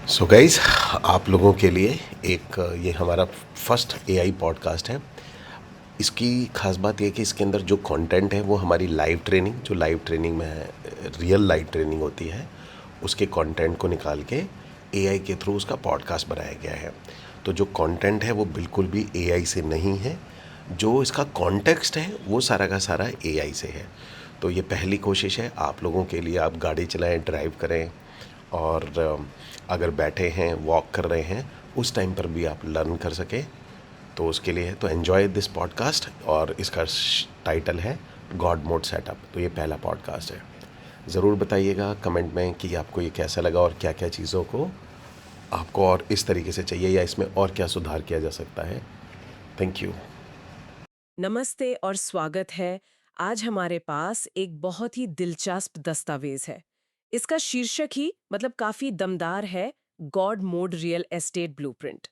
So guys, आप लोगों के लिए एक ये हमारा फर्स्ट एआई पॉडकास्ट है। इसकी खास बात ये है कि इसके अंदर जो कंटेंट है वो हमारी लाइव ट्रेनिंग, जो लाइव ट्रेनिंग में रियल लाइव ट्रेनिंग होती है, उसके कंटेंट को निकाल के एआई के थ्रू उसका पॉडकास्ट बनाया गया है। तो जो कंटेंट है वो बिल्कुल भी एआई से नहीं है, जो इसका कॉन्टेक्स्ट है वो सारा का सारा एआई से है। तो ये पहली कोशिश है आप लोगों के लिए। आप गाड़ी चलाएं, ड्राइव करें, और अगर बैठे हैं, वॉक कर रहे हैं, उस टाइम पर भी आप लर्न कर सकें, तो उसके लिए है। तो एन्जॉय दिस पॉडकास्ट, और इसका टाइटल है गॉड मोड सेटअप। तो ये पहला पॉडकास्ट है। ज़रूर बताइएगा कमेंट में कि आपको ये कैसा लगा और क्या क्या चीज़ों को आपको और इस तरीके से चाहिए, या इसमें और क्या सुधार किया जा सकता है। Thank you. नमस्ते और स्वागत है। आज हमारे पास एक बहुत ही दिलचस्प दस्तावेज है। इसका शीर्षक ही काफी दमदार है, God mode real estate blueprint.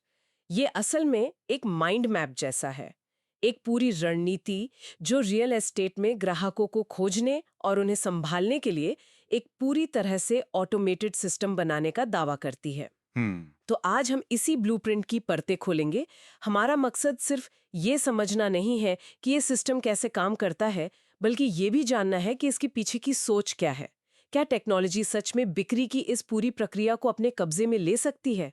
ये असल में एक माइंड मैप जैसा है, एक पूरी रणनीति जो रियल एस्टेट में ग्राहकों को खोजने और उन्हें संभालने के लिए एक पूरी तरह से ऑटोमेटेड सिस्टम बनाने का दावा करती है। हम्म। तो आज हम इसी ब्लूप्रिंट की परतें खोलेंगे। हमारा मकसद सिर्फ ये समझना नहीं है कि ये सिस्टम कैसे काम करता है, बल्कि ये भी जानना है कि इसके पीछे की सोच क्या है। क्या टेक्नोलॉजी सच में बिक्री की इस पूरी प्रक्रिया को अपने कब्जे में ले सकती है?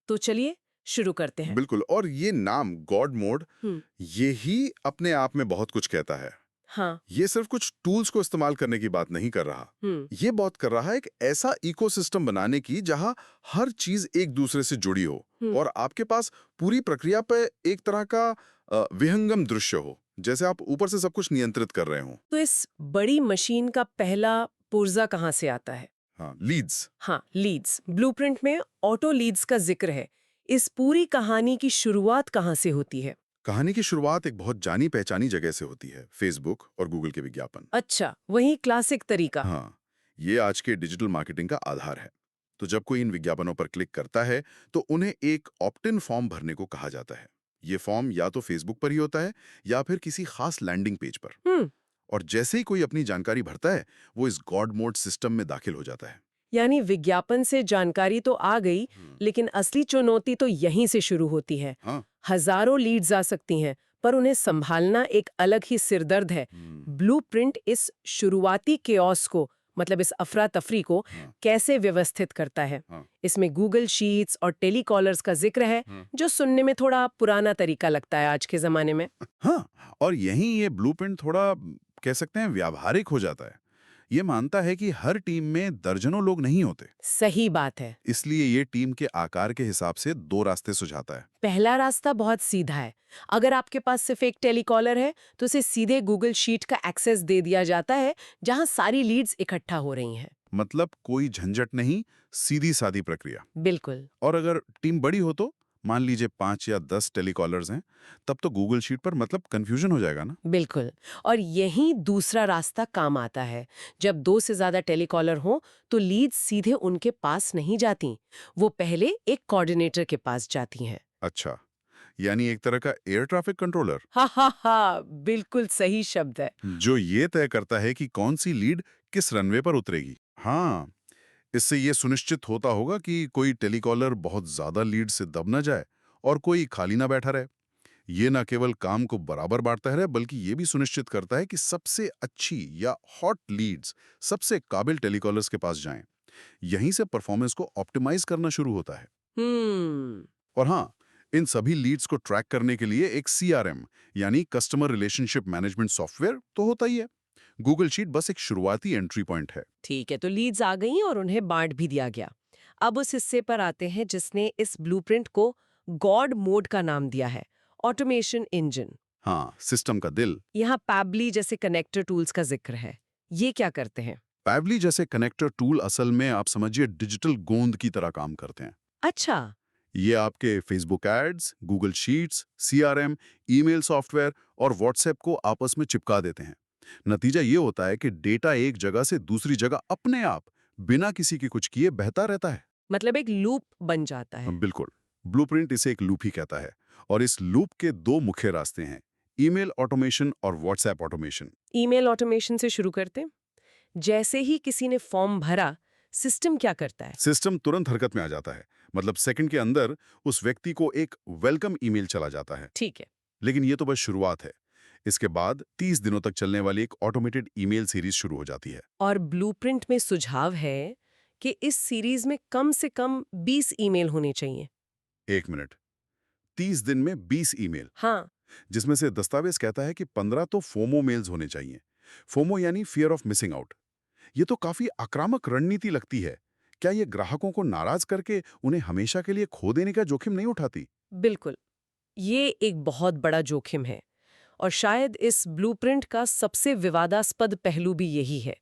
तो चलिए शुरू करते हैं। बिल्कुल। और ये नाम गॉड मोड, हम्म। ये ही अपने आप में बहुत कुछ कहता है। हाँ। ये सिर्फ कुछ टूल्स को इस्तेमाल करने की बात नहीं कर रहा। हम्म। ये बात कर रहा है एक ऐसा इकोसिस्टम बनाने की जहां हर चीज एक दूसरे से जुड़ी हो हम्म। और आपके पास पूरी प्रक्रिया पे एक तरह का विहंगम दृश्य हो, जैसे आप ऊपर से सब कुछ नियंत्रित कर रहे हो। तो इस बड़ी मशीन का पहला पुर्जा कहाँ से आता है? हाँ, लीड्स। हाँ, लीड्स। ब्लूप्रिंट में ऑटो लीड्स का जिक्र है। इस पूरी कहानी की शुरुआत कहाँ से होती है? कहानी की शुरुआत एक बहुत जानी पहचानी जगह से होती है, फेसबुक और गूगल के विज्ञापन। अच्छा, वही क्लासिक तरीका। हाँ, ये आज के डिजिटल मार्केटिंग का आधार है। तो जब कोई इन विज्ञापनों पर क्लिक करता है, तो उन्हें एक ऑप्ट इन फॉर्म भरने को कहा जाता है। ये फॉर्म या तो फेसबुक पर ही होता है या फिर किसी खास लैंडिंग पेज पर। हम्म। और जैसे ही कोई अपनी जानकारी भरता है, वो इस गॉड मोड सिस्टम में दाखिल हो जाता है। यानी विज्ञापन से जानकारी तो आ गई, लेकिन असली चुनौती तो यहीं से शुरू होती है। हाँ। हजारों लीड्स आ सकती हैं, पर उन्हें संभालना एक अलग ही सिरदर्द है। ब्लूप्रिंट इस शुरुआती केओस को, इस अफरा तफरी को हाँ। कैसे व्यवस्थित करता है? हाँ। इसमें गूगल शीट्स और टेलीकॉलर्स का जिक्र है, हाँ। जो सुनने में थोड़ा पुराना तरीका लगता है आज के जमाने में। हाँ, और यहीं ये ब्लूप्रिंट थोड़ा कह सकते हैं व्यावहारिक हो जाता है। ये मानता है कि हर टीम में दर्जनों लोग नहीं होते, सही बात है। इसलिए ये टीम के आकार के हिसाब से दो रास्ते सुझाता है। पहला रास्ता बहुत सीधा है। अगर आपके पास सिर्फ एक टेलीकॉलर है, तो उसे सीधे गूगल शीट का एक्सेस दे दिया जाता है, जहां सारी लीड्स इकट्ठा हो रही हैं। मतलब कोई झंझट नहीं, सीधी सादी प्रक्रिया। बिल्कुल। और अगर टीम बड़ी हो तो मान लीजिए 5 या 10 टेलीकॉलर्स हैं, तब तो गूगल शीट पर कंफ्यूजन हो जाएगा ना। बिल्कुल। और यही दूसरा रास्ता काम आता है। जब दो से ज्यादा टेलीकॉलर हो, तो लीड्स सीधे उनके पास नहीं जाती, वो पहले एक कोऑर्डिनेटर के पास जाती हैं। अच्छा, यानी एक तरह का एयर ट्रैफिक कंट्रोलर, हा हा हा, बिल्कुल सही शब्द है। जो ये तय करता है कि कौन सी लीड किस रनवे पर उतरेगी। हाँ, इससे ये सुनिश्चित होता होगा कि कोई टेलीकॉलर बहुत ज्यादा लीड से दब ना जाए और कोई खाली ना बैठा रहे। ये न केवल काम को बराबर बांटता है, बल्कि ये भी सुनिश्चित करता है कि सबसे अच्छी या हॉट लीड्स सबसे काबिल टेलीकॉलर्स के पास जाएं। यहीं से परफॉर्मेंस को ऑप्टिमाइज करना शुरू होता है। हम्म। और हाँ, इन सभी लीड्स को ट्रैक करने के लिए एक सीआरएम यानी कस्टमर रिलेशनशिप मैनेजमेंट सॉफ्टवेयर तो होता ही है। गूगल शीट बस एक शुरुआती एंट्री पॉइंट है। ठीक है, तो लीड्स आ गई और उन्हें बांट भी दिया गया। अब उस हिस्से पर आते हैं जिसने इस ब्लूप्रिंट को गॉड मोड का नाम दिया है, ऑटोमेशन इंजन। हाँ, सिस्टम का दिल। यहाँ पैबली जैसे कनेक्टर टूल्स का जिक्र है। ये क्या करते हैं? पैवली जैसे कनेक्टर टूल असल में आप समझिए डिजिटल गोंद की तरह काम करते हैं। अच्छा। ये आपके Facebook ads, Google sheets, CRM, email software और व्हाट्सएप को आपस में चिपका देते हैं। नतीजा ये होता है कि डेटा एक जगह से दूसरी जगह अपने आप बिना किसी के कुछ किए बहता रहता है। एक लूप बन जाता है। बिल्कुल। ब्लूप्रिंट इसे एक लूप ही कहता है। और इस लूप के दो मुख्य रास्ते हैं, ईमेल ऑटोमेशन और व्हाट्सएप ऑटोमेशन। ईमेल ऑटोमेशन से शुरू करते हैं। जैसे ही किसी ने फॉर्म भरा, सिस्टम क्या करता है? सिस्टम तुरंत हरकत में आ जाता है। मतलब सेकंड के अंदर उस व्यक्ति को एक वेलकम ईमेल चला जाता है। ठीक है। लेकिन ये तो बस शुरुआत है। इसके बाद 30 दिनों तक चलने वाली एक ऑटोमेटेड ईमेल सीरीज शुरू हो जाती है। और ब्लूप्रिंट में सुझाव है कि इस सीरीज में कम से कम 20 ईमेल होने चाहिए। 1 मिनट, 30 दिन में 20 ईमेल, हाँ। जिसमें से दस्तावेज कहता है कि 15 तो फोमो मेल्स होने चाहिए। फोमो यानी फियर ऑफ मिसिंग आउट। ये तो काफी आक्रामक रणनीति लगती है। क्या ये ग्राहकों को नाराज करके उन्हें हमेशा के लिए खो देने का जोखिम नहीं उठाती? बिल्कुल। ये एक बहुत बड़ा जोखिम है और शायद इस ब्लूप्रिंट का सबसे विवादास्पद पहलू भी यही है।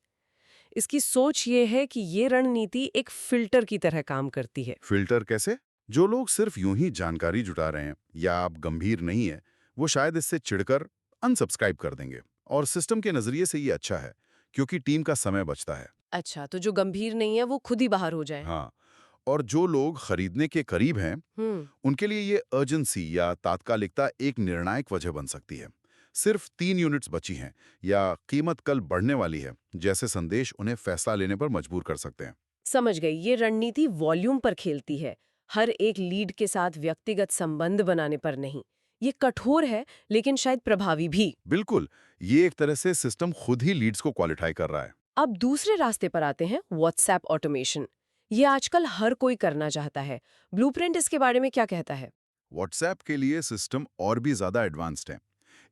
इसकी सोच ये है कि ये रणनीति एक फिल्टर की तरह काम करती है। फिल्टर कैसे? जो लोग सिर्फ यूं ही जानकारी जुटा रहे हैं या आप गंभीर नहीं है, वो शायद इससे चिढ़कर अनसब्सक्राइब कर देंगे। और सिस्टम के नजरिए से ये अच्छा है, क्योंकि टीम का समय बचता है। अच्छा, तो जो गंभीर नहीं है वो खुद ही बाहर हो जाए। हाँ, और जो लोग खरीदने के करीब हैं, उनके लिए ये अर्जेंसी या तात्कालिकता एक निर्णायक वजह बन सकती है। सिर्फ 3 यूनिट्स बची हैं या कीमत कल बढ़ने वाली है, जैसे संदेश उन्हें फैसला लेने पर मजबूर कर सकते हैं। समझ गई। ये रणनीति वॉल्यूम पर खेलती है, हर एक लीड के साथ व्यक्तिगत संबंध बनाने पर नहीं। ये कठोर है लेकिन शायद प्रभावी भी। बिल्कुल, ये एक तरह से सिस्टम खुद ही लीड्स को क्वालिफाई कर रहा है। अब दूसरे रास्ते पर आते हैं, व्हाट्सएप ऑटोमेशन। ये आजकल हर कोई करना चाहता है। ब्लूप्रिंट इसके बारे में क्या कहता है? व्हाट्सएप के लिए सिस्टम और भी ज्यादा एडवांस्ड है।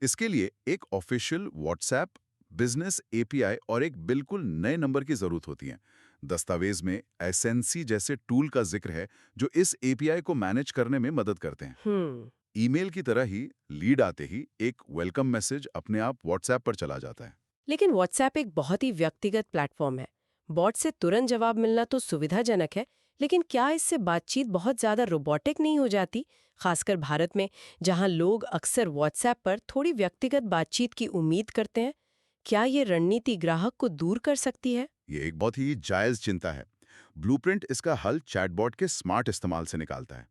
इसके लिए एक ऑफिशियल व्हाट्सएप बिजनेस एपीआई और एक बिल्कुल नए नंबर की जरूरत होती है। दस्तावेज में एसएनसी जैसे टूल का जिक्र है, जो इस एपीआई को मैनेज करने में मदद करते हैं। ईमेल की तरह ही लीड आते ही एक वेलकम मैसेज अपने आप व्हाट्सएप पर चला जाता है। लेकिन व्हाट्सएप एक बहुत ही व्यक्तिगत प्लेटफॉर्म है। बॉट से तुरंत जवाब मिलना तो सुविधाजनक है, लेकिन क्या इससे बातचीत बहुत ज्यादा रोबोटिक नहीं हो जाती? खासकर भारत में, जहां लोग अक्सर व्हाट्सएप पर थोड़ी व्यक्तिगत बातचीत की उम्मीद करते हैं। क्या ये रणनीति ग्राहक को दूर कर सकती है? ये एक बहुत ही जायज चिंता है। ब्लूप्रिंट इसका हल चैटबॉट के स्मार्ट इस्तेमाल से निकालता है।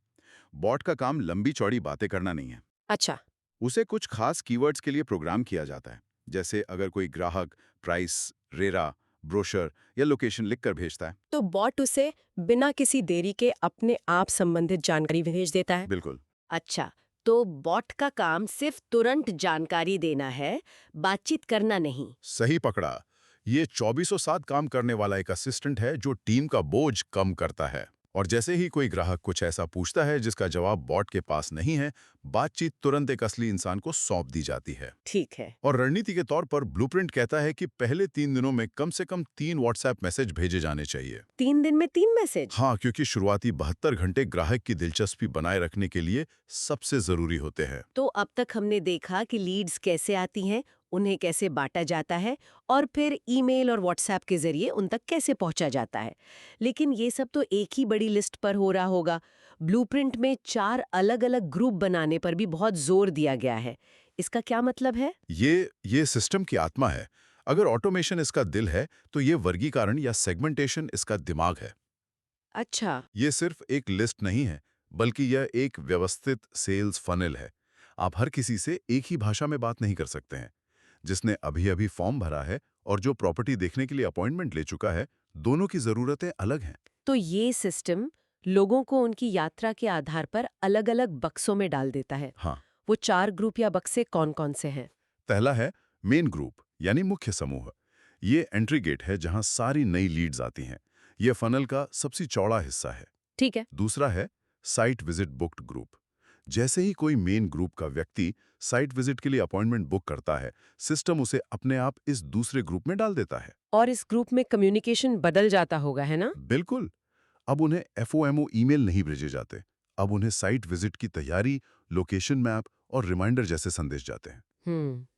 बॉट का काम लंबी चौड़ी बातें करना नहीं है। अच्छा। उसे कुछ खास कीवर्ड्स के लिए प्रोग्राम किया जाता है। जैसे अगर कोई ग्राहक प्राइस, रेरा, ब्रोशर या लोकेशन लिखकर भेजता है, तो बॉट उसे बिना किसी देरी के अपने आप संबंधित जानकारी भेज देता है? बिल्कुल। अच्छा, तो बॉट का काम सिर्फ तुरंत जानकारी देना है, बातचीत करना नहीं। सही पकड़ा। ये 24/7 काम करने वाला एक असिस्टेंट है जो टीम का बोझ कम करता है। और जैसे ही कोई ग्राहक कुछ ऐसा पूछता है जिसका जवाब बॉट के पास नहीं है, बातचीत तुरंत एक असली इंसान को सौंप दी जाती है। ठीक है। और रणनीति के तौर पर ब्लूप्रिंट कहता है कि पहले 3 दिनों में कम से कम 3 व्हाट्सएप मैसेज भेजे जाने चाहिए। 3 दिन में 3 मैसेज? हाँ, क्योंकि शुरुआती 72 घंटे ग्राहक की दिलचस्पी बनाए रखने के लिए सबसे जरूरी होते हैं। तो अब तक हमने देखा कि लीड्स कैसे आती हैं, उन्हें कैसे बांटा जाता है और फिर ईमेल और व्हाट्सएप के जरिए उन तक कैसे पहुंचा जाता है। लेकिन ये सब तो एक ही बड़ी लिस्ट पर हो रहा होगा। ब्लूप्रिंट में 4 अलग-अलग ग्रुप बनाने पर भी बहुत जोर दिया गया है। इसका क्या मतलब है? ये सिस्टम की आत्मा है। अगर ऑटोमेशन इसका दिल है, तो ये वर्गीकरण या सेगमेंटेशन इसका दिमाग है। अच्छा। ये सिर्फ एक लिस्ट नहीं है, बल्कि यह एक व्यवस्थित सेल्स फनल है। आप हर किसी से एक ही भाषा में बात नहीं कर सकते हैं। जिसने अभी-अभी फॉर्म भरा है और जो प्रॉपर्टी देखने के लिए अपॉइंटमेंट ले चुका है, दोनों की जरूरतें अलग हैं। तो ये सिस्टम लोगों को उनकी यात्रा के आधार पर अलग-अलग बक्सों में डाल देता है। हाँ, वो 4 ग्रुप या बक्से कौन-कौन से हैं? पहला है मेन ग्रुप, यानी मुख्य समूह। ये एंट्री गेट है जहां सारी नई लीड्स आती हैं। ये फनल का सबसे चौड़ा हिस्सा है। ठीक है। दूसरा है साइट विजिट बुक्ड ग्रुप। जैसे ही कोई मेन ग्रुप का व्यक्ति साइट विजिट के लिए अपॉइंटमेंट बुक करता है, सिस्टम उसे अपने आप इस दूसरे ग्रुप में डाल देता है। और इस ग्रुप में कम्युनिकेशन बदल जाता होगा, है ना? बिल्कुल। अब उन्हें एफओएमओ ईमेल नहीं भेजे जाते। अब उन्हें साइट विजिट की तैयारी, लोकेशन मैप और रिमाइंडर जैसे संदेश जाते हैं।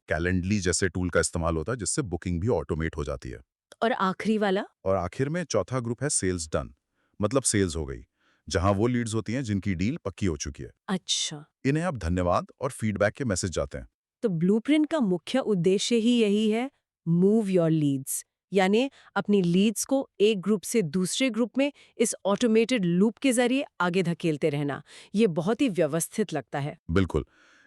कैलेंडली जैसे टूल का इस्तेमाल होता है, जिससे बुकिंग भी ऑटोमेट हो जाती है। और आखिरी वाला? और आखिर में चौथा ग्रुप है सेल्स डन, मतलब सेल्स हो गई, जहां वो लीड्स होती हैं जिनकी डील पक्की हो चुकी है। अच्छा। इन्हें अब धन्यवाद और फीडबैक के मैसेज जाते हैं। तो ब्लूप्रिंट का मुख्य उद्देश्य ही यही है, मूव योर लीड्स, यानी अपनी लीड्स को एक ग्रुप से दूसरे ग्रुप में इस ऑटोमेटेड लूप के जरिए आगे धकेलते रहना। ये बहुत ही व्यवस्थित लगता है। बिल्कुल,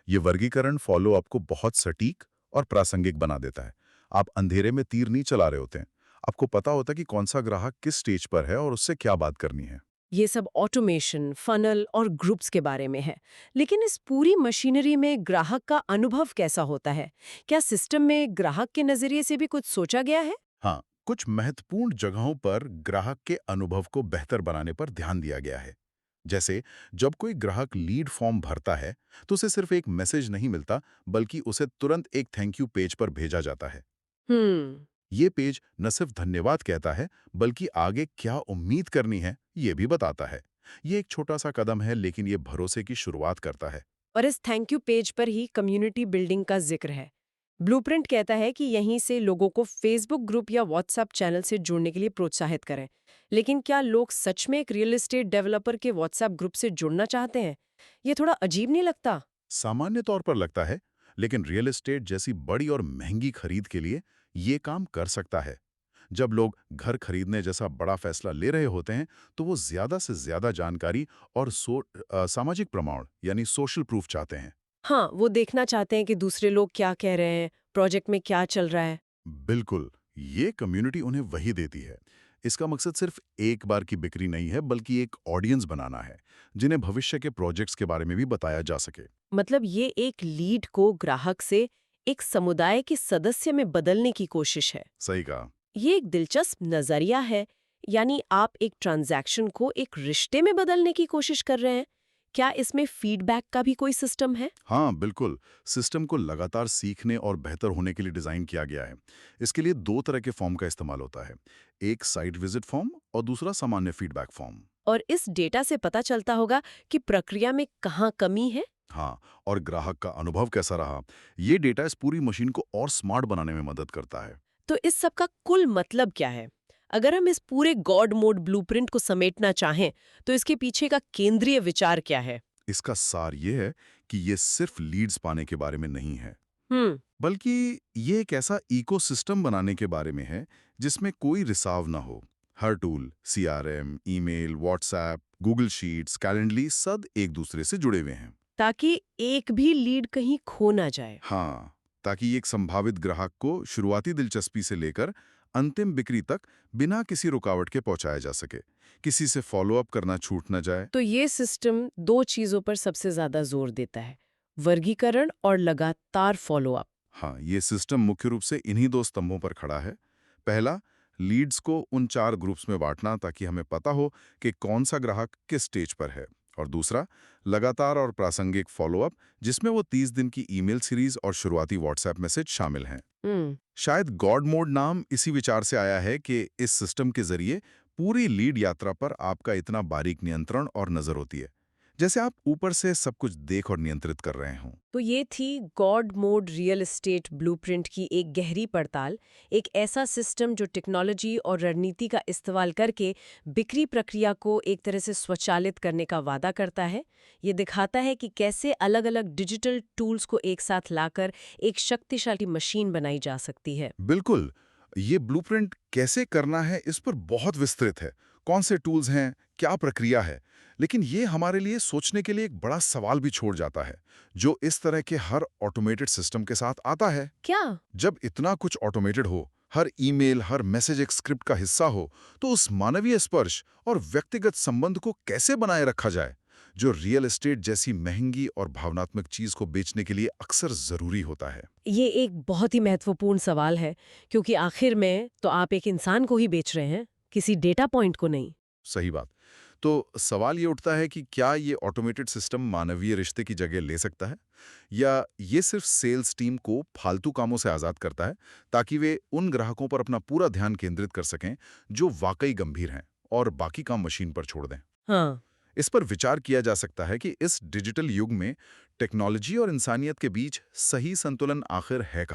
ये वर्गीकरण फॉलोअप को बहुत सटीक और प्रासंगिक बना देता है। आप अंधेरे में तीर नहीं चला रहे होते हैं। आपको पता होता है कि कौन सा ग्राहक किस स्टेज पर है और उससे क्या बात करनी है। ये सब ऑटोमेशन, फनल और ग्रुप्स के बारे में है। लेकिन इस पूरी मशीनरी में ग्राहक का अनुभव कैसा होता है? क्या सिस्टम में ग्राहक के नजरिए से भी कुछ सोचा गया है? हाँ, कुछ महत्वपूर्ण जगहों पर ग्राहक के अनुभव को बेहतर बनाने पर ध्यान दिया गया है। जैसे जब कोई ग्राहक लीड फॉर्म भरता है तो उसे सिर्फ एक मैसेज नहीं मिलता, बल्कि उसे तुरंत एक थैंक यू पेज पर भेजा जाता है। हम्म। ये पेज न सिर्फ धन्यवाद कहता है, बल्कि आगे क्या उम्मीद करनी है ये भी बताता है। ये एक छोटा सा कदम है, लेकिन ये भरोसे की शुरुआत करता है। और इस थैंक यू पेज पर ही कम्युनिटी बिल्डिंग का जिक्र है। ब्लूप्रिंट कहता है कि यहीं से लोगों को फेसबुक ग्रुप या व्हाट्सएप चैनल से जुड़ने के लिए प्रोत्साहित करें। लेकिन क्या लोग सच में एक रियल एस्टेट डेवलपर के व्हाट्सएप ग्रुप से जुड़ना चाहते हैं? ये थोड़ा अजीब नहीं लगता? सामान्य तौर पर लगता है, लेकिन रियल एस्टेट जैसी बड़ी और महंगी खरीद के लिए ये काम कर सकता है। जब लोग घर खरीदने जैसा बड़ा फैसला ले रहे होते हैं, तो वो ज्यादा से ज्यादा जानकारी और सामाजिक प्रमाण यानी सोशल प्रूफ चाहते हैं। हाँ, वो देखना चाहते हैं कि दूसरे लोग क्या कह रहे हैं, प्रोजेक्ट में क्या चल रहा है। बिल्कुल, ये कम्युनिटी उन्हें वही देती है। इसका मकसद सिर्फ एक बार की बिक्री नहीं है, बल्कि एक ऑडियंस बनाना है, जिन्हें भविष्य के प्रोजेक्ट्स के बारे में भी बताया जा सके। मतलब ये एक लीड को ग्राहक से एक समुदाय के सदस्य में बदलने की कोशिश है। सही कहा। ये एक दिलचस्प नजरिया है। यानी आप एक ट्रांजैक्शन को एक रिश्ते में बदलने की कोशिश कर रहे हैं। क्या इसमें फीडबैक का भी कोई सिस्टम है? हाँ, बिल्कुल। सिस्टम को लगातार सीखने और बेहतर होने के लिए डिज़ाइन किया गया है। इसके लिए दो तरह के फॉर्म का इस्तेमाल होता है। एक साइट विजिट फॉर्म और दूसरा सामान्य फीडबैक फॉर्म। और इस डेटा से पता चलता होगा कि प्रक्रिया में कहाँ कमी है। हाँ, और ग्राहक का अनुभव कैसा रहा। ये डेटा इस पूरी मशीन को और स्मार्ट बनाने में मदद करता है। तो इस सब का कुल मतलब क्या है? अगर हम इस पूरे गॉड मोड ब्लूप्रिंट को समेटना चाहें, तो इसके पीछे का केंद्रीय विचार क्या है? इसका सार ये है कि ये सिर्फ लीड्स पाने के बारे में नहीं है, हम्म। बल्कि ये एक ऐसा इकोसिस्टम बनाने के बारे में है जिसमें कोई रिसाव ना हो। हर tool, CRM, email, WhatsApp, Google Sheets, Calendly सब एक दूसरे से जुड़े हुए हैं। ताकि एक भी लीड कहीं खो ना जाए। हाँ, ताकि एक संभावित ग्राहक को शुरुआती दिलचस्पी से लेकर अंतिम बिक्री तक बिना किसी रुकावट के पहुंचाया जा सके, किसी से फॉलोअप करना छूट न जाए। तो ये सिस्टम दो चीजों पर सबसे ज्यादा जोर देता है, वर्गीकरण और लगातार फॉलोअप। हाँ, ये सिस्टम मुख्य रूप से इन्हीं दो स्तंभों पर खड़ा है। पहला, लीड्स को उन 4 ग्रुप्स में बांटना ताकि हमें पता हो कि कौन सा ग्राहक किस स्टेज पर है। और दूसरा, लगातार और प्रासंगिक फॉलोअप, जिसमें वो 30 दिन की ईमेल सीरीज और शुरुआती व्हाट्सएप मैसेज शामिल हैं। शायद गॉड मोड नाम इसी विचार से आया है कि इस सिस्टम के जरिए पूरी लीड यात्रा पर आपका इतना बारीक नियंत्रण और नजर होती है, जैसे आप ऊपर से सब कुछ देख और नियंत्रित कर रहे हों। तो ये थी God mode real estate blueprint की एक गहरी पड़ताल। एक ऐसा सिस्टम जो टेक्नोलॉजी और रणनीति का इस्तेमाल करके बिक्री प्रक्रिया को एक तरह से स्वचालित करने का वादा करता है। ये दिखाता है कि कैसे अलग-अलग डिजिटल टूल्स को एक साथ लाकर एक शक्तिशाली मशीन बनाई जा सकती है। बिल्कुल। ये ब्लूप्रिंट कैसे करना है इस पर बहुत विस्तृत है। कौन से टूल्स हैं, क्या प्रक्रिया है। लेकिन ये हमारे लिए सोचने के लिए एक बड़ा सवाल भी छोड़ जाता है, जो इस तरह के हर ऑटोमेटेड सिस्टम के साथ आता है। क्या? जब इतना कुछ ऑटोमेटेड हो, हर ईमेल, हर मैसेज एक स्क्रिप्ट का हिस्सा हो, तो उस मानवीय स्पर्श और व्यक्तिगत संबंध को कैसे बनाए रखा जाए, जो रियल एस्टेट जैसी महंगी और भावनात्मक चीज को बेचने के लिए अक्सर जरूरी होता है। ये एक बहुत ही महत्वपूर्ण सवाल है, क्योंकि आखिर में तो आप एक इंसान को ही बेच रहे हैं, किसी डेटा पॉइंट को नहीं। सही बात। तो सवाल ये उठता है कि क्या ये ऑटोमेटेड सिस्टम मानवीय रिश्ते की जगह ले सकता है, या ये सिर्फ सेल्स टीम को फालतू कामों से आज़ाद करता है ताकि वे उन ग्राहकों पर अपना पूरा ध्यान केंद्रित कर सकें जो वाकई गंभीर हैं, और बाकी काम मशीन पर छोड़ दें। हाँ। इस पर विचार किया जा सकता है कि इस डिजिटल युग में टेक्नोलॉजी और इंसानियत के बीच सही संतुलन आखिर है कहाँ।